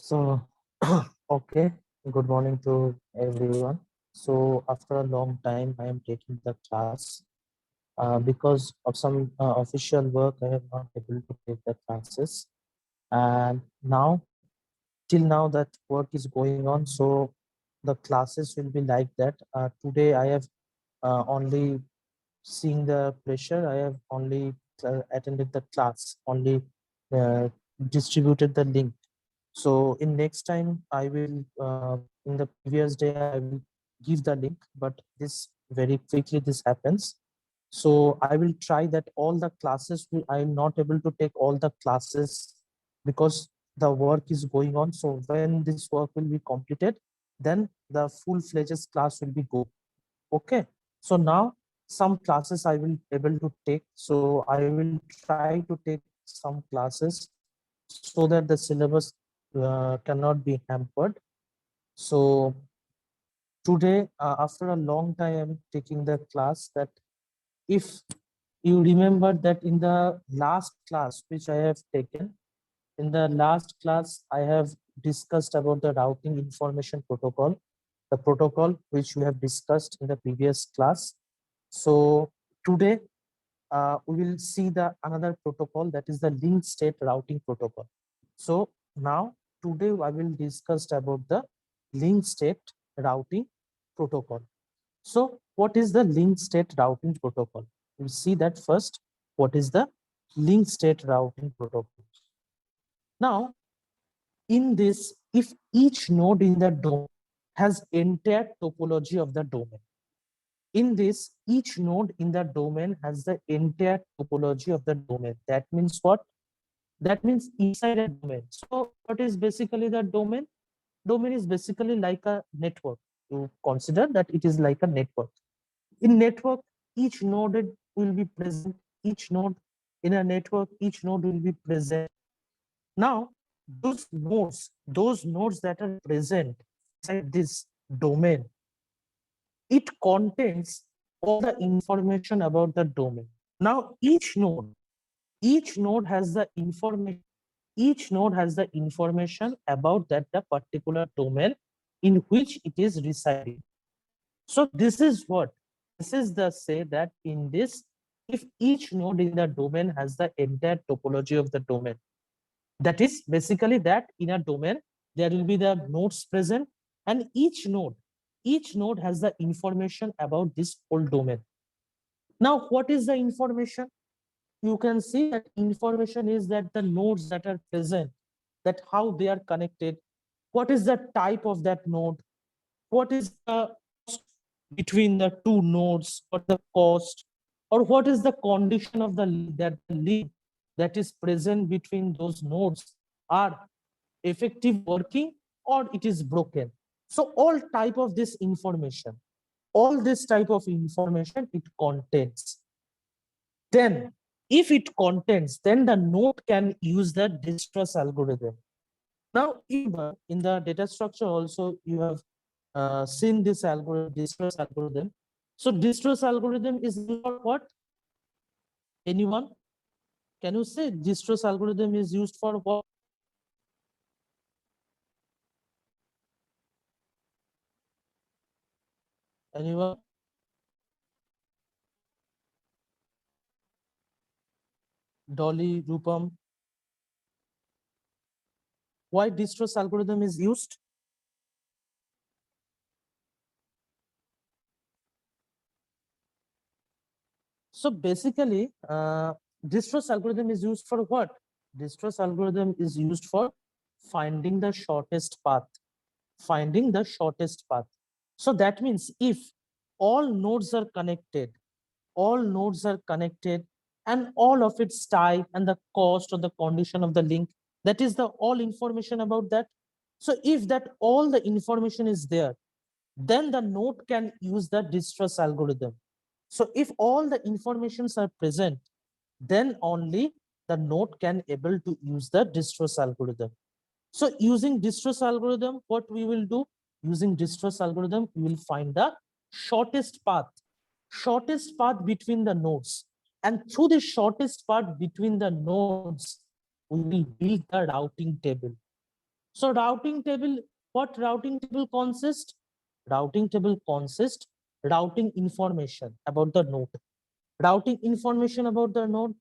So, okay, good morning to everyone. So, after a long time, I am taking the class. Because of some official work, I am not able to take the classes. And now, till now, that work is going on. So, the classes will be like that. Today, I have only seen the pressure. I have only attended the class, only uh, distributed the link. So in next time, I will, in the previous day, I will give the link, but this very quickly this happens. So I will try that all the classes, I am not able to take all the classes because the work is going on. So when this work will be completed, then the full-fledged class will be go. Okay. So now some classes I will able to take. So I will try to take some classes so that the syllabus cannot be hampered. So today, after a long time, I'm taking the class that if you remember that in the last class which I have taken, in the last class, I have discussed about the routing information protocol, the protocol which we have discussed in the previous class. So today, we will see the another protocol, that is the link state routing protocol. So now today I will discuss about the link state routing protocol. So what is the link state routing protocol? We'll see that first. What is the link state routing protocol? Now, in this, if each node in the DOM has entire topology of the domain, in this, each node in the domain has the entire topology of the domain. That means what? That means inside a domain. So what is basically the domain? Domain is basically like a network. You consider that it is like a network. In network, each node will be present. Each node in a network, each node will be present. Now, those nodes that are present inside this domain, it contains all the information about the domain. Now, each node has the information. Each node has the information about that the particular domain in which it is residing. So this is what? This is the say that in this, if each node in the domain has the entire topology of the domain, that is basically that in a domain, there will be the nodes present, and each node has the information about this whole domain. Now, what is the information? You can see that information is that the nodes that are present, that how they are connected, what is the type of that node, what is the cost between the two nodes, what the cost, or what is the condition of the link that is present between those nodes are effective working or it is broken. So all type of this information, all this type of information it contains. Then if it contains, then the node can use the distress algorithm. Now, in the data structure also, you have seen this algorithm, distress algorithm. So distress algorithm is for what? Anyone? Can you say distress algorithm is used for what? Anyone? Dolly, Rupam? Why distress algorithm is used? So basically, distress algorithm is used for what? Distress algorithm is used for finding the shortest path. Finding the shortest path. So that means if all nodes are connected, all nodes are connected, and all of its type and the cost or the condition of the link, that is the all information about that. So if that all the information is there, then the node can use the distress algorithm. So if all the informations are present, then only the node can able to use the distress algorithm. So using distress algorithm, what we will do? Using distress algorithm, we will find the shortest path between the nodes. And through the shortest path between the nodes, we will build the routing table. So routing table, what routing table consists? Routing table consists routing information about the node. Routing information about the node.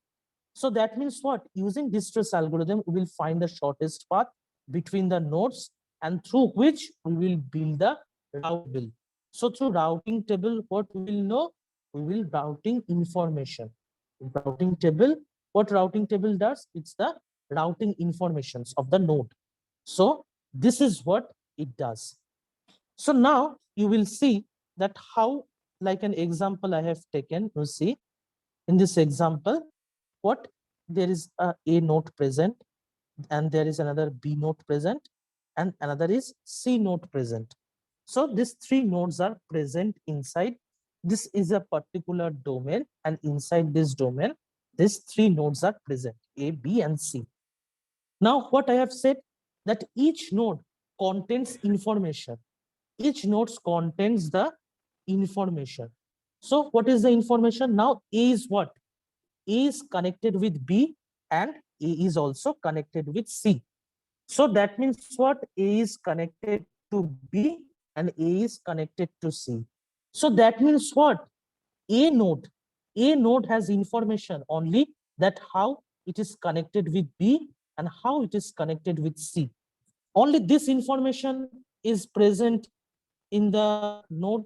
So that means what? Using distress algorithm, we will find the shortest path between the nodes and through which we will build the route table. So through routing table, what we will know? We will routing information. Routing table, what routing table does? It's the routing informations of the node. So this is what it does. So now you will see that how, like an example I have taken, you see in this example, what there is a node present and there is another B node present and another is C node present. So these three nodes are present inside. This is a particular domain and inside this domain, these three nodes are present, A, B and C. Now what I have said that each node contains information. Each node contains the information. So what is the information? Now A is what? A is connected with B and A is also connected with C. So that means what? A is connected to B and A is connected to C. So that means what? A node has information only that how it is connected with B and how it is connected with C. Only this information is present in the node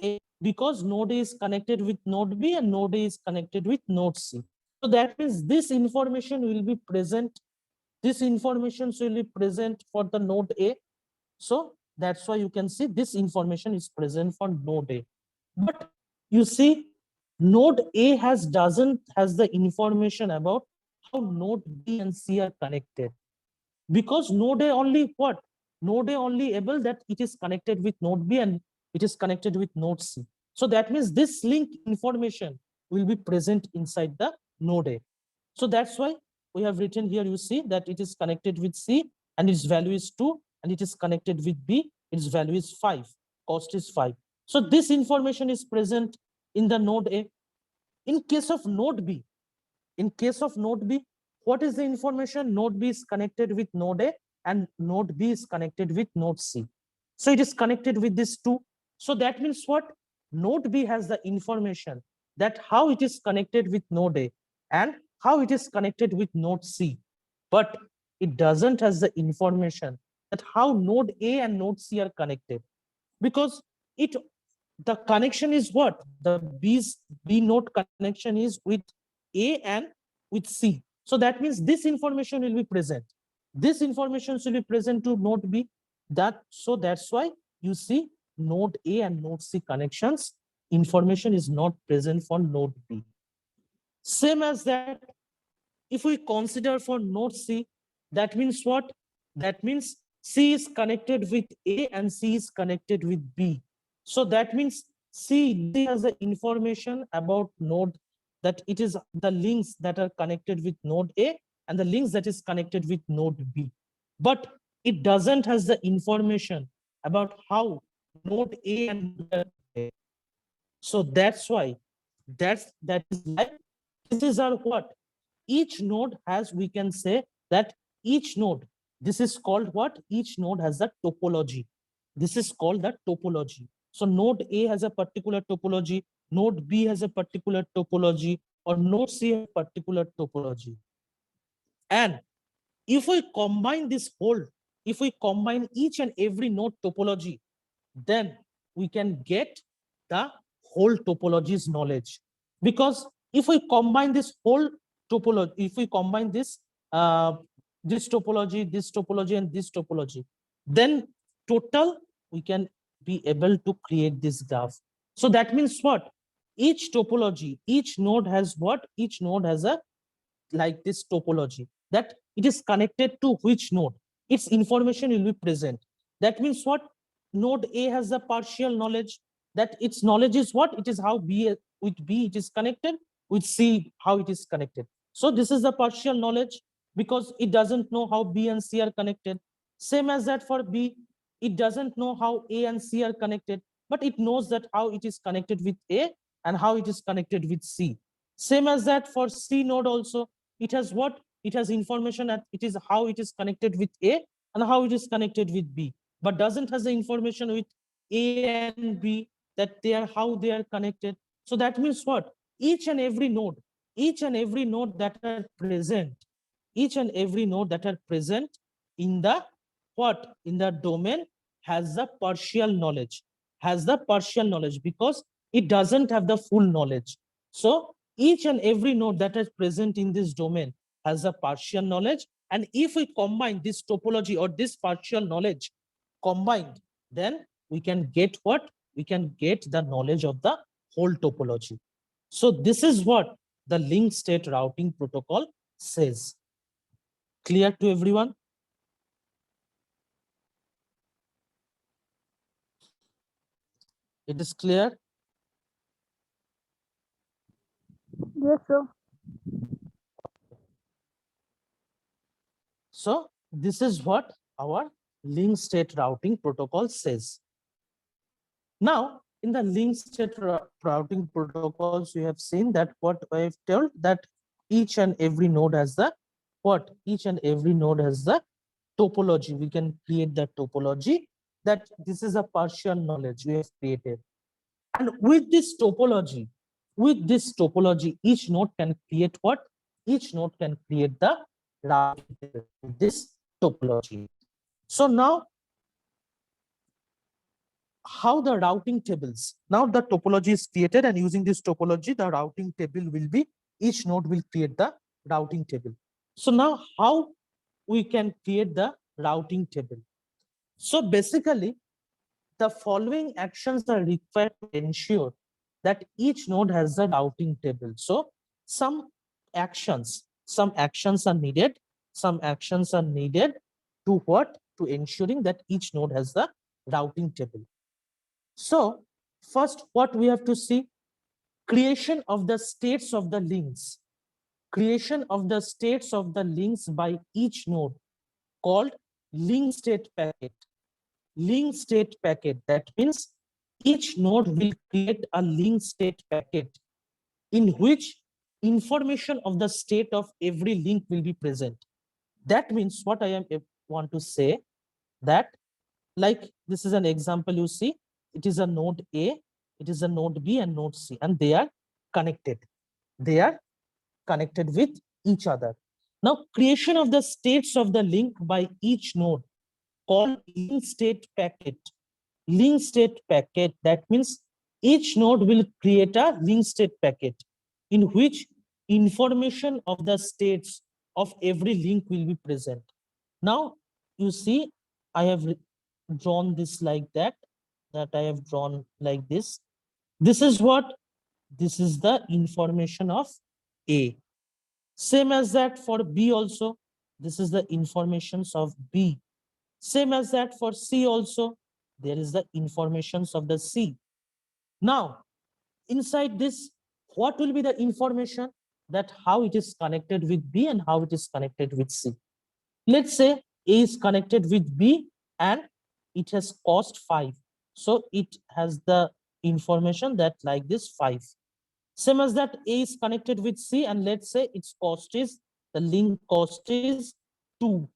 A because node A is connected with node B and node A is connected with node C. So that means this information will be present. This information will be present for the node A. So that's why you can see this information is present for node A. But you see, node A doesn't has the information about how node B and C are connected. Because node A only what? Node A only able that it is connected with node B and it is connected with node C. So that means this link information will be present inside the node A. So that's why we have written here, you see that it is connected with C and its value is 2 and it is connected with B, its value is 5, cost is 5. So this information is present in the node A. In case of node B, what is the information? Node B is connected with node A and node B is connected with node C. So it is connected with these two. So that means what? Node B has the information that how it is connected with node A and how it is connected with node C. But it doesn't has the information that how node A and node C are connected. Because the connection is what? The B node connection is with A and with C. So that means this information will be present. This information will be present to node B. So that's why you see node A and node C connections. Information is not present for node B. Same as that, if we consider for node C, that means what? That means C is connected with A and C is connected with B. So that means C has the information about node, that it is the links that are connected with node A and the links that is connected with node B. But it doesn't has the information about how node A and B are connected. So that's why that is like this is our what? Each node has, we can say that each node, this is called what? Each node has a topology. This is called the topology. So node A has a particular topology, node B has a particular topology, or node C has a particular topology. And if we combine this whole, if we combine each and every node topology, then we can get the whole topology's knowledge. Because if we combine this whole topology, if we combine this topology and this topology, then total we can be able to create this graph. So that means what? Each topology, each node has what? Each node has a like this topology that it is connected to which node, its information will be present. That means what? Node A has the partial knowledge, that its knowledge is what? It is how B with B it is connected, with C how it is connected. So this is the partial knowledge because it doesn't know how B and C are connected. Same as that for B, it doesn't know how A and C are connected, but it knows that how it is connected with A and how it is connected with C. Same as that for C node also, it has what? it has information that it is how it is connected with A and how it is connected with B, but doesn't has the information with A and B that they are how they are connected. So that means what? Each and every node that are present, each and every node that are present in the what? In the domain has the partial knowledge, because it doesn't have the full knowledge. So each and every node that is present in this domain has a partial knowledge. And if we combine this topology or this partial knowledge combined, then we can get what? We can get the knowledge of the whole topology. So this is what the link state routing protocol says. Clear to everyone? It is clear? Yes, sir. So this is what our link state routing protocol says. Now, in the link state routing protocols, we have seen that what I have told that each and every node has the what? Each and every node has the topology. We can create the topology, that this is a partial knowledge we have created. And with this topology, each node can create what? Each node can create the routing table with this topology. So now, how the routing tables, now the topology is created, and using this topology, the routing table will be, each node will create the routing table. So now how we can create the routing table? So basically, the following actions are required to ensure that each node has the routing table. So some actions are needed. Some actions are needed to what? To ensuring that each node has the routing table. So first, what we have to see, creation of the states of the links. Creation of the states of the links by each node, called link state packet. Link state packet, that means each node will create a link state packet in which information of the state of every link will be present. That means what I want to say, that like this is an example, you see, it is a node A, it is a node B and node C, and they are connected. They are connected with each other. Now, creation of the states of the link by each node, called link state packet. Link state packet, that means each node will create a link state packet in which information of the states of every link will be present. Now, you see, I have drawn this like that I have drawn like this. This is what? This is the information of A. Same as that for B also. This is the informations of B. Same as that for C also. There is the informations of the C. Now, inside this, what will be the information? That how it is connected with B and how it is connected with C. Let's say A is connected with B and it has cost 5. So it has the information that like this 5. Same as that A is connected with C and let's say its cost is, the link cost is 2.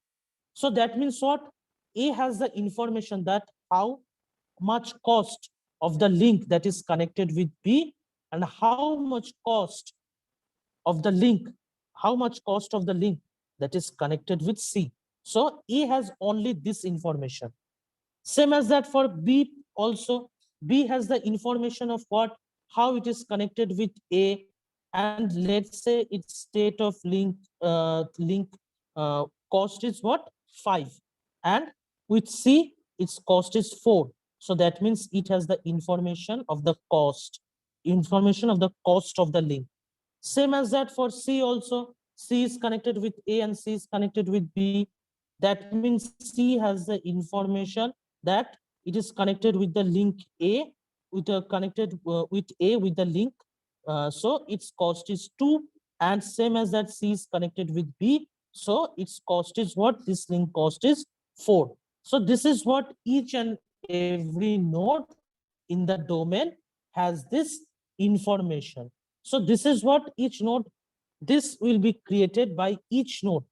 So that means what? A has the information that how much cost of the link that is connected with B and how much cost of the link, that is connected with C. So A has only this information. Same as that for B also. B has the information of what? How it is connected with A, and let's say its state of link cost is what? 5. And with C, its cost is 4. So that means it has the information of the cost, of the link. Same as that for C also. C is connected with A and C is connected with B. That means C has the information that it is connected with the link A, with with the link. So its cost is 2. And same as that C is connected with B. So its cost is what? This link cost is 4. So this is what each and every node in the domain has this information. So this is what each node this will be created by each node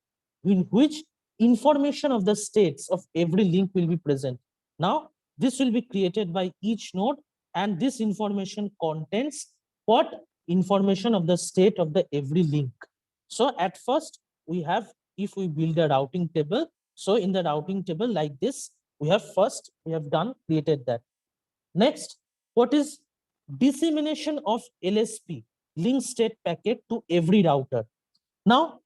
in which information of the states of every link will be present. Now, this will be created by each node, and this information contains what? Information of the state of the every link. So at first, we have, if we build a routing table, so in the routing table like this, we have created that. Next, what is dissemination of LSP, link state packet, to every router? Now,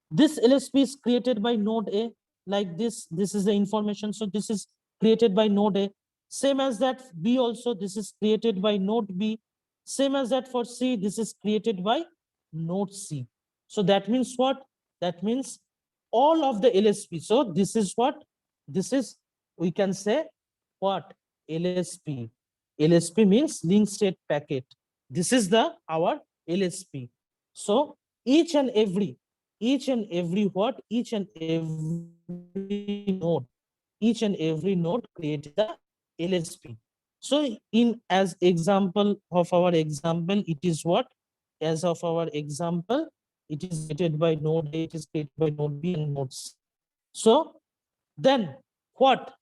this LSP is created by node A, like this. This is the information. So this is created by node A. Same as that B also, this is created by node B. Same as that for C, this is created by node C. So that means what? That means all of the LSP. So this is what? This is, we can say what? LSP. LSP means link state packet. This is the our LSP. So each and every what? Each and every node creates the LSP. So in as example of our example, it is what? As of our example, it is created by node A, it is created by node B and node C. So then what?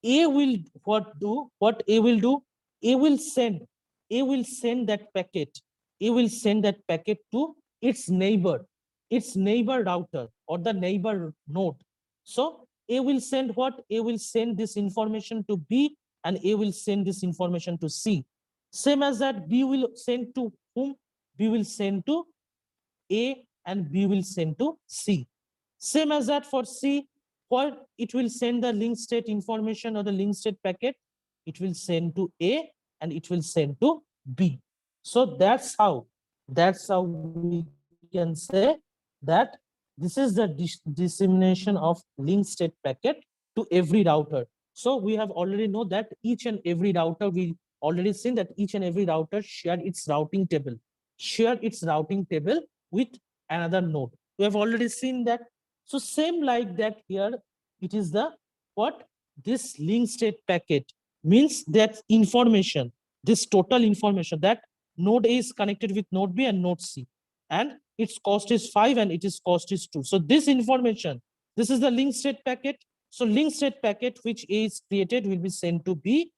A will what do? What A will do? A will send. A will send that packet. A will send that packet to its neighbor router or the neighbor node. So A will send what? A will send this information to B, and A will send this information to C. Same as that, B will send to whom? B will send to A, and B will send to C. Same as that for C, what it will send the link state information or the link state packet, it will send to A and it will send to B. So that's how we can say that this is the dissemination of link state packet to every router. So we have already know that each and every router, we already seen that each and every router share its routing table with another node. We have already seen that. So same like that here, it is the what? This link state packet means that information, this total information that node A is connected with node B and node C, and its cost is 5 and its cost is 2. So this information, this is the link state packet. So link state packet which A is created will be sent to B,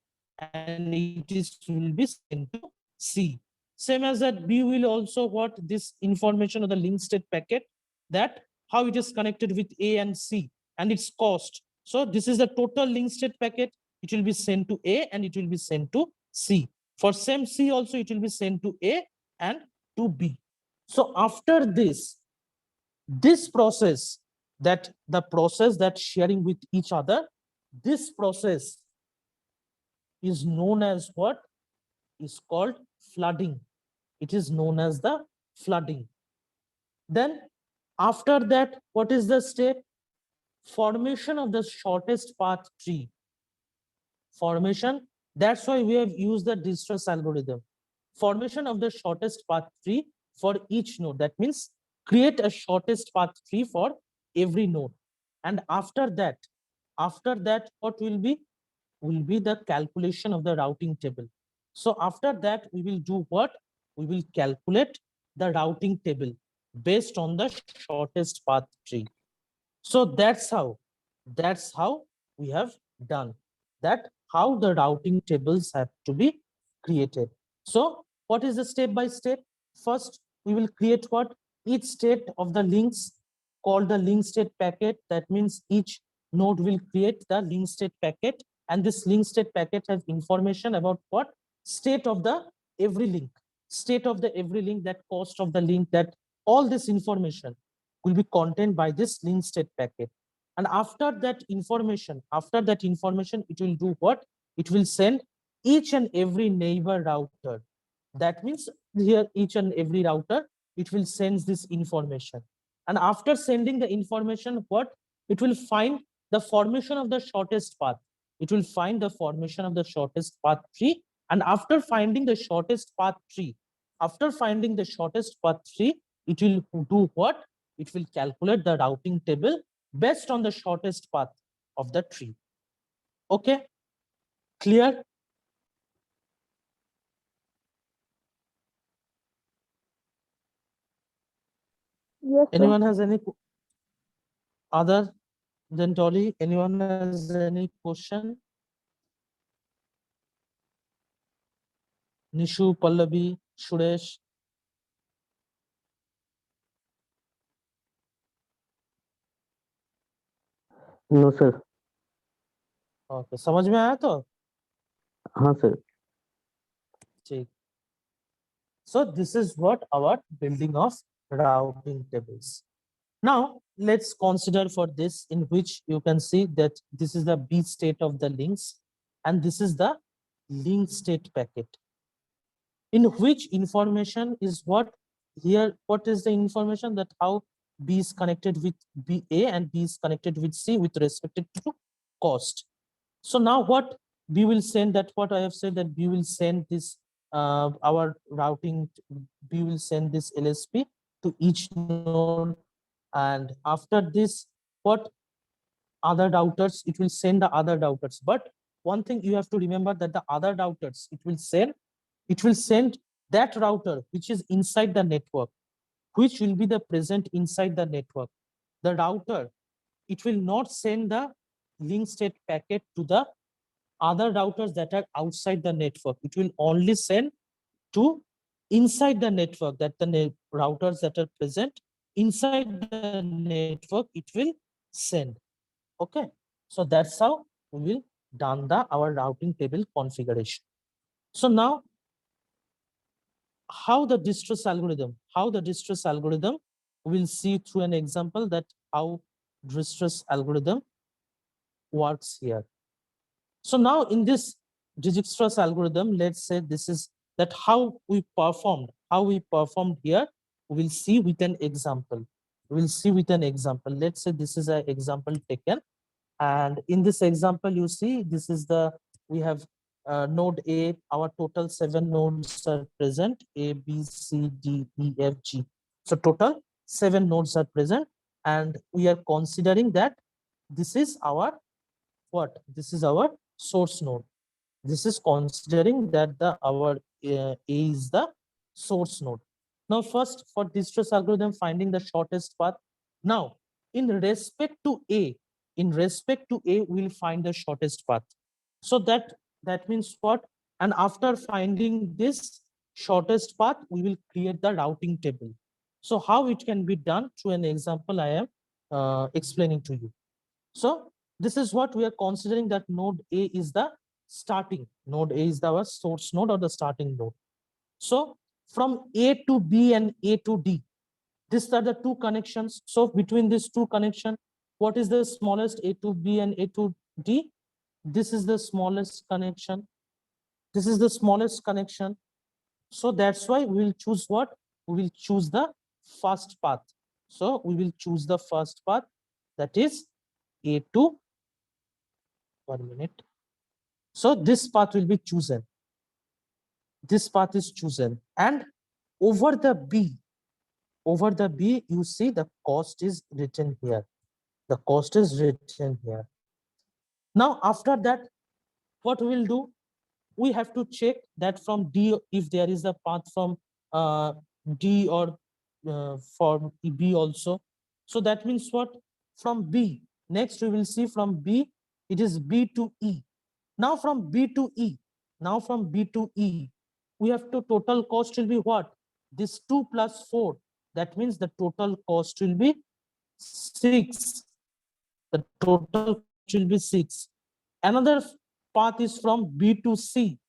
and will be sent to C. Same as that, B will also what? This information of the link state packet, that how it is connected with A and C and its cost. So this is the total link state packet. It will be sent to A and it will be sent to C. For same C also, it will be sent to A and to B. So after this process, that the process that sharing with each other, this process is known as what? Is called flooding. It is known as the flooding. Then after that, what is the step? Formation of the shortest path tree. Formation, that's why we have used the Dijkstra's algorithm. Formation of the shortest path tree for each node. That means create a shortest path tree for every node. And after that, what will be? Will be the calculation of the routing table. So after that, we will do what? We will calculate the routing table based on the shortest path tree. So that's how we have done that, how the routing tables have to be created. So what is the step by step? First, we will create what? Each state of the links called the link state packet. That means each node will create the link state packet, and this link state packet has information about what? State of the every link, that cost of the link, that all this information will be contained by this link state packet. And after that information, it will do what? It will send each and every neighbor router. That means here each and every router, it will send this information. And after sending the information, what? It will find the formation of the shortest path. It will find the formation of the shortest path tree. And after finding the shortest path tree, it will do what? It will calculate the routing table based on the shortest path of the tree. Okay, clear? Yes, sir. Anyone has any other than Dolly? Anyone has any question? Nishu, Pallavi, Suresh. No sir. Okay, समझ में आया तो हाँ sir. ठीक. So this is what our building of routing tables. Now let's consider for this, in which you can see that this is the B state of the links and this is the link state packet, in which information is what here. What is the information? That how B is connected with A and B is connected with C with respect to cost. So now what we will send, that what I have said, that we will send this our routing, we will send this LSP to each node, and after this what other routers, it will send the other routers. But one thing you have to remember, that the other routers it will send that router which is inside the network, which will be the present inside the network. The router, it will not send the link state packet to the other routers that are outside the network. It will only send to inside the network, that the routers that are present inside the network, it will send. Okay, so that's how we will done the our routing table configuration. So now how the distress algorithm, we'll see through an example that how distress algorithm works here. So now in this Dijkstra's algorithm, let's say this is that how we performed here. We'll see with an example. Let's say this is an example taken, and in this example, you see this is the, we have node A. Our total 7 nodes are present: A, B, C, D, E, F, G. So total 7 nodes are present, and we are considering that this is our what? This is our source node. This is considering that the our A is the source node. Now first, for distress algorithm, finding the shortest path. Now in respect to A, we'll find the shortest path. So that means what? And after finding this shortest path, we will create the routing table. So how it can be done? Through an example I am explaining to you. So this is what we are considering, that node A is the starting node. A is our source node or the starting node. So from A to B and A to D, these are the two connections. So between these two connections, what is the smallest? A to B and A to D. This is the smallest connection. This is the smallest connection. So that's why we will choose what? We will choose the first path. So we will choose the first path, that is A to 1 minute. So this path will be chosen. This path is chosen. And over the B, you see the cost is written here. The cost is written here. Now, after that, what we will do? We have to check that from D, if there is a path from D or for B also. So that means what? From B. Next, we will see from B, it is B to E. Now from B to E, we have to total cost will be what? This 2 plus 4. That means the total cost will be 6. The total cost will be 6. Another path is from B to C.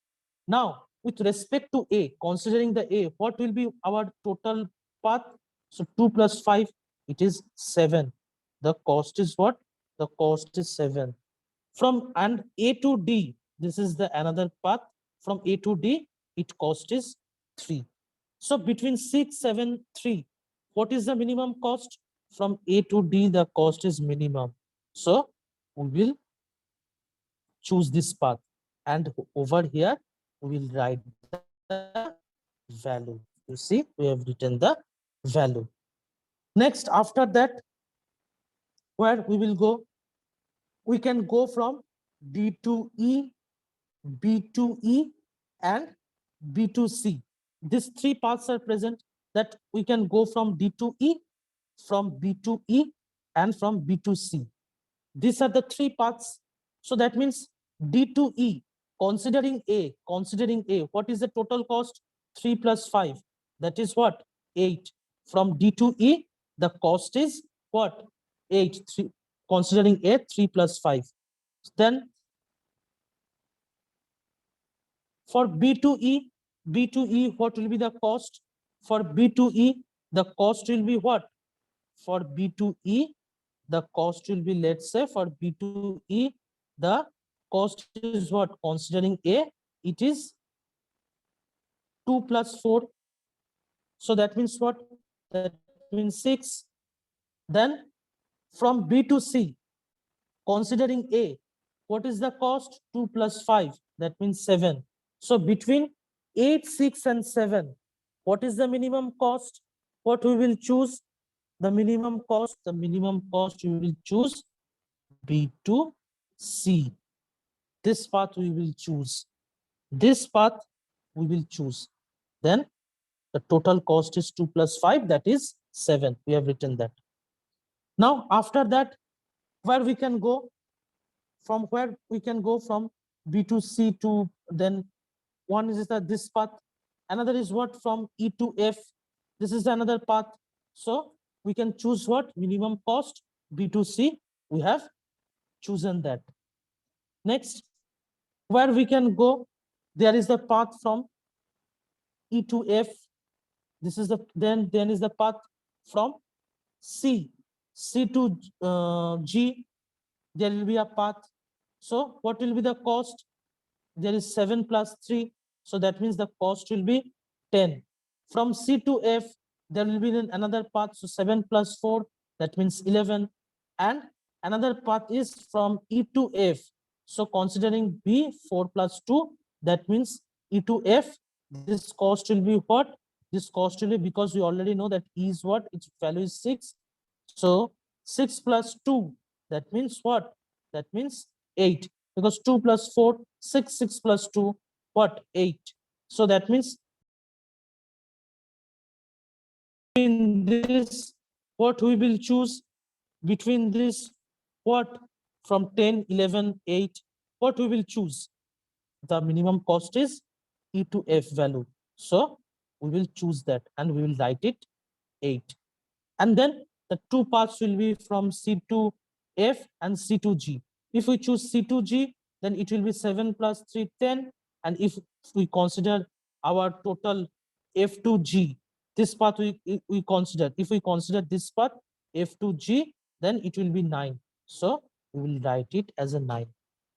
Now, with respect to A, considering the A, what will be our total path? So 2 plus 5, it is 7. The cost is what? The cost is 7. From and A to D, this is the another path. From A to D, it cost is 3. So between 6, 7, 3, what is the minimum cost? From A to D, the cost is minimum. So we will choose this path. And over here, we will write the value. You see, we have written the value. Next, after that, where we will go? We can go from D to E, B to E, and B to C. These three paths are present, that we can go from D to E. from B to E, and from B to C. These are the three paths. So that means D to E, considering A, what is the total cost? 3 plus 5. That is what? 8. From D to E, the cost is what? 8. 3, considering A, 3 plus 5. Then for B to E, what will be the cost? For B to E, the cost will be what? For B to E, the cost will be, let's say, for B to E, the cost is what? Considering A, it is 2 plus 4. So that means what? That means 6. Then from B to C, considering A, what is the cost? 2 plus 5. That means 7. So between 8, 6, and 7, what is the minimum cost? What we will choose? The minimum cost we will choose B to C. This path we will choose. This path we will choose. Then the total cost is 2 plus 5, that is 7. We have written that. Now, after that, where we can go? From where we can go from B to C to, then one is that this path. Another is what? From E to F. This is another path. So we can choose what? Minimum cost, B to C. We have chosen that. Next, where we can go? There is the path from E to F. This is the, then is the path from C to G. There will be a path. So what will be the cost? There is 7 plus 3. So that means the cost will be 10. From C to F, there will be another path. So 7 plus 4, that means 11. And another path is from E to F. So considering B, 4 plus 2, that means E to F, this cost will be what? This cost will be, because we already know that E is what? Its value is 6. So 6 plus 2, that means what? That means 8. Because 2 plus 4, 6, 6 plus 2, what? 8. So that means in this, what we will choose? Between this, what? From 10, 11, 8, what we will choose? The minimum cost is E to F value. So we will choose that and we will write it 8. And then the two paths will be from C to F and C to G. If we choose C to G, then it will be 7 plus 3, 10. And if we consider our total F to G, this path we consider, if we consider this path F to G, then it will be 9. So we will write it as a 9.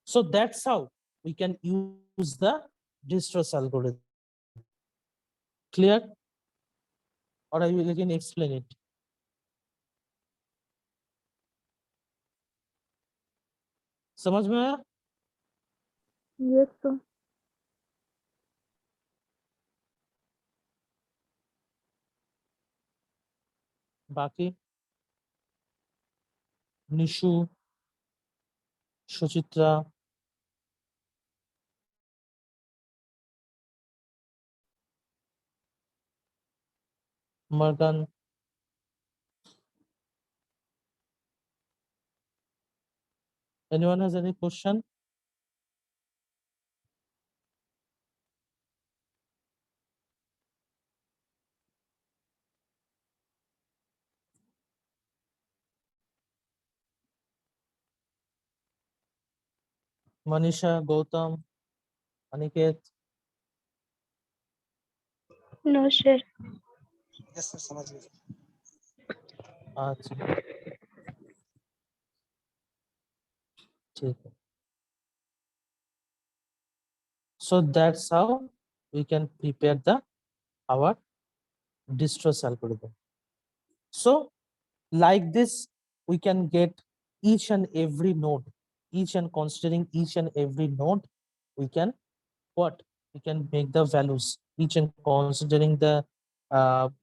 So that's how we can use the distress algorithm. Clear? Or I will again explain it. समझ में आया? Yes, sir. बाकी Nishu, Suchitra, Morgan, anyone has any question? Manisha, Gautam, Aniket? No, sir. Yes, sir, समझ गए. अच्छा, ठीक है. So that's how we can prepare our distress algorithm. So like this, we can get each and every node, considering each and every node, we can what? We can make the values, each and considering the,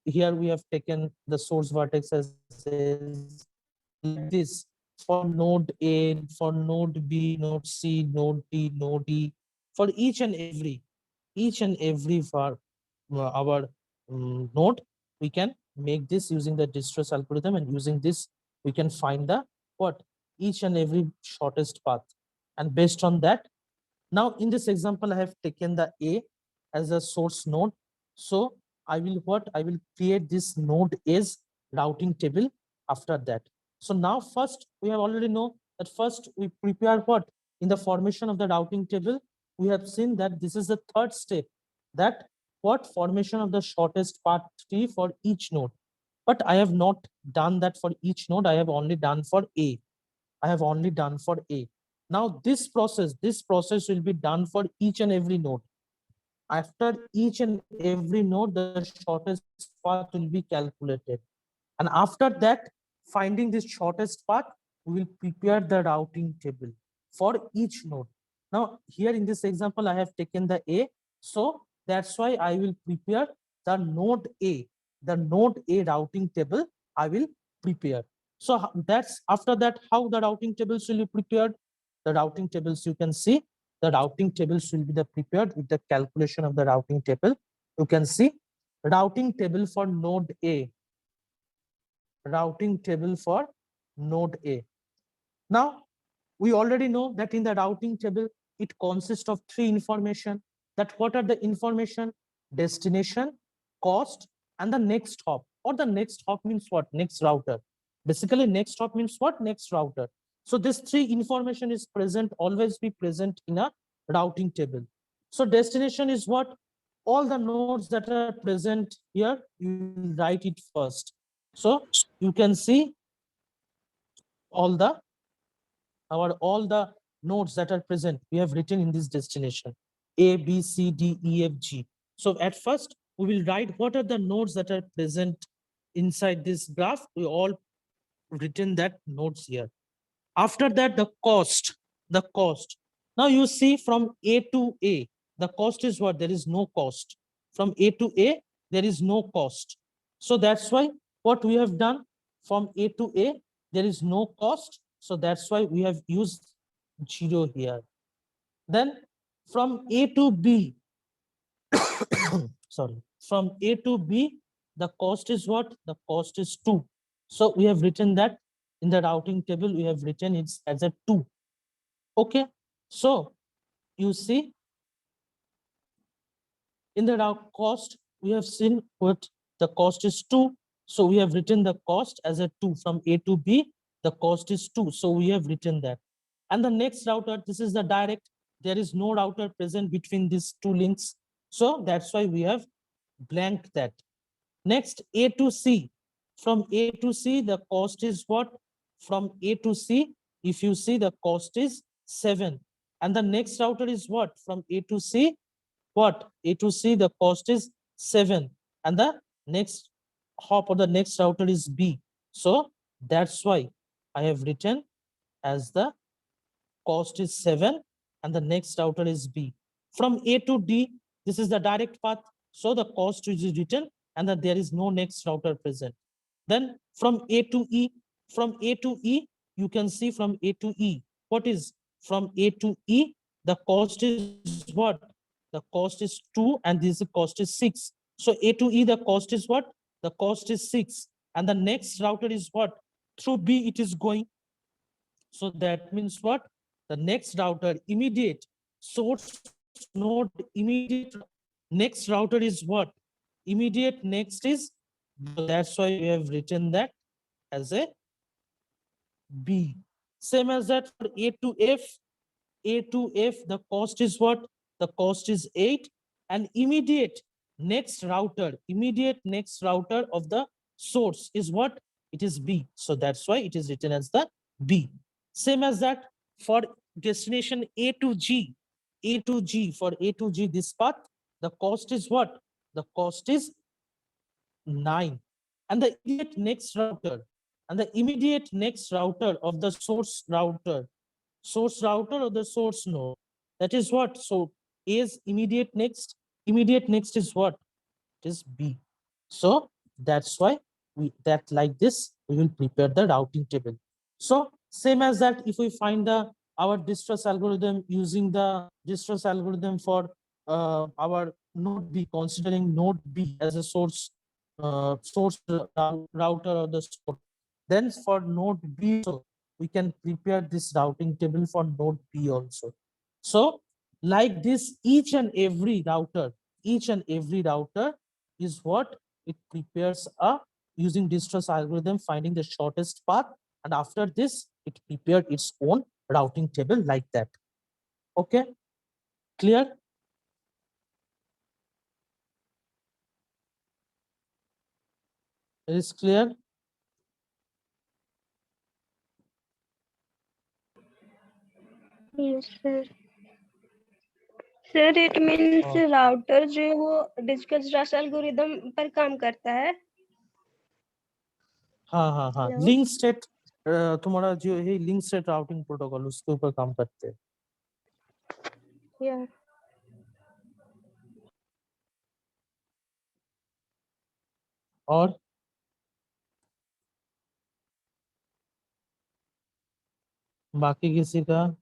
here we have taken the source vertex as like this, for node A, for node B, node C, node D, node E, for each and every for our node, we can make this using the distress algorithm, and using this we can find the what each and every shortest path. And based on that, now in this example I have taken the A as a source node. So I will create this node as routing table after that. So now first we have already know that first we prepare what in the formation of the routing table. We have seen that this is the third step, that what formation of the shortest path tree for each node. But I have not done that for each node. I have only done for A. I have only done for A. Now this process will be done for each and every node. After each and every node, the shortest path will be calculated. And after that, finding this shortest path, we will prepare the routing table for each node. Now here in this example, I have taken the A. So that's why I will prepare the node A. The node A routing table I will prepare. So that's after that, how the routing tables will be prepared. The routing tables you can see, the routing tables will be the prepared with the calculation of the routing table. You can see routing table for node A. Routing table for node A. Now, we already know that in the routing table, it consists of three information. That what are the information? Destination, cost, and the next hop. Or the next hop means what? Next router. Basically, next hop means what? Next router. So this three information is present, always be present in a routing table. So destination is what? All the nodes that are present here, you will write it first. So you can see all the nodes that are present, we have written in this destination A, B, C, D, E, F, G. So at first we will write what are the nodes that are present inside this graph. We all written that nodes here. After that, the cost. Now you see from A to A, the cost is what? There is no cost. From A to A, there is no cost. So that's why what we have done from A to A, there is no cost. So that's why we have used 0 here. Then from A to B, sorry, from A to B, the cost is what? The cost is 2. So we have written that in the routing table, we have written it as a 2. Okay, so you see in the route cost, we have seen what the cost is 2. So we have written the cost as a 2 from A to B. The cost is 2. So we have written that. And the next router, this is the direct. There is no router present between these two links. So that's why we have blanked that. Next, A to C. From A to C, the cost is what? From A to C, if you see, the cost is 7. And the next router is what? From A to C, what? A to C, the cost is 7. And the next hop or the next router is B. So that's why I have written as the cost is 7 and the next router is B. From A to D, this is the direct path. So the cost is written and that there is no next router present. Then from A to E, you can see from A to E. What is from A to E? The cost is what? The cost is 2 and this cost is 6. So A to E, the cost is what? The cost is 6. And the next router is what? Through B it is going. So that means what? The next router, immediate source node, immediate next router is what? Immediate next is, that's why we have written that as a B. Same as that for A to F. A to F, the cost is what? The cost is 8. And immediate next router of the source is what? It is B. So that's why it is written as the B. Same as that for destination A to G. For A to G, this path, the cost is what? The cost is 9. And the immediate next router, of the source router of the source node, that is what? So A's immediate next is what? It is B. So that's why like this we will prepare the routing table. So same as that, if we find our distress algorithm, using the distress algorithm for our node B, considering node B as a source source router or the source. Then for node B, so we can prepare this routing table for node B also. So like this, each and every router is what it prepares a using Dijkstra's algorithm, finding the shortest path, and after this, it prepared its own routing table like that. Okay, clear? It is clear? Yes, sir. Sir it means हाँ router जो है वो discuss algorithm पर काम करता है. हाँ, hello. Link state तुम्हारा जो है लिंक स्टेट राउटिंग प्रोटोकॉल उसके ऊपर काम करते हैं। या और बाकी किसी का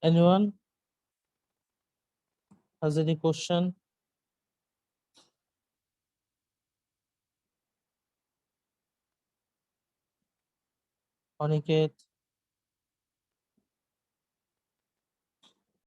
anyone has any question? Aniket?